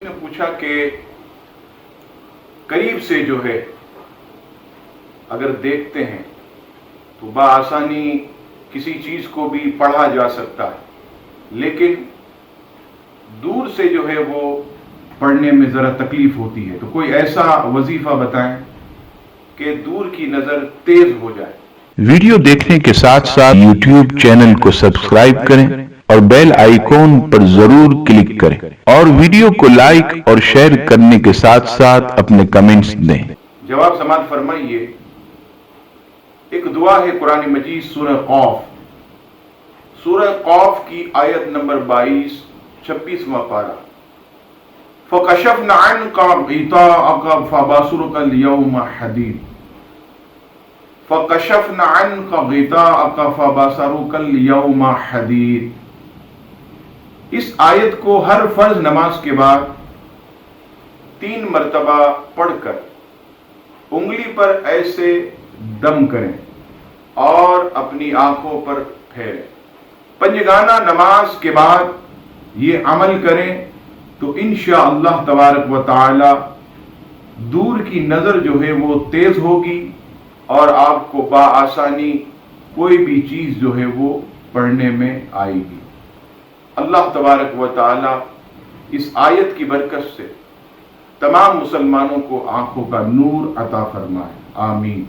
نے پوچھا کہ قریب سے جو ہے اگر دیکھتے ہیں تو بآسانی کسی چیز کو بھی پڑھا جا سکتا ہے، لیکن دور سے جو ہے وہ پڑھنے میں ذرا تکلیف ہوتی ہے۔ تو کوئی ایسا وظیفہ بتائیں کہ دور کی نظر تیز ہو جائے۔ ویڈیو دیکھنے کے ساتھ ساتھ یوٹیوب چینل کو سبسکرائب کریں اور بیل آئیکن پر ضرور کلک کریں اور ویڈیو کو لائک اور شیئر کرنے کے ساتھ ساتھ اپنے کمنٹس دیں۔ جواب سماعت فرمائیے۔ ایک دعا ہے قرآن مجید سورہ قاف کی آیت نمبر 22 26واں پارہ۔ فَكَشَفْنَا عَنْكَ غِطَاءَكَ فَبَصَرُكَ الْيَوْمَ حَدِيدٌ فَكَشَفْنَا عَنْكَ غِطَاءَكَ فَبَصَرُكَ الْيَوْمَ حَدِيدٌ۔ اس آیت کو ہر فرض نماز کے بعد 3 مرتبہ پڑھ کر انگلی پر ایسے دم کریں اور اپنی آنکھوں پر پھیریں۔ پنجگانہ نماز کے بعد یہ عمل کریں تو انشاءاللہ تبارک و تعالی دور کی نظر جو ہے وہ تیز ہوگی اور آپ کو بآسانی کوئی بھی چیز جو ہے وہ پڑھنے میں آئے گی۔ اللہ تبارک و تعالی اس آیت کی برکت سے تمام مسلمانوں کو آنکھوں کا نور عطا فرمائے، آمین۔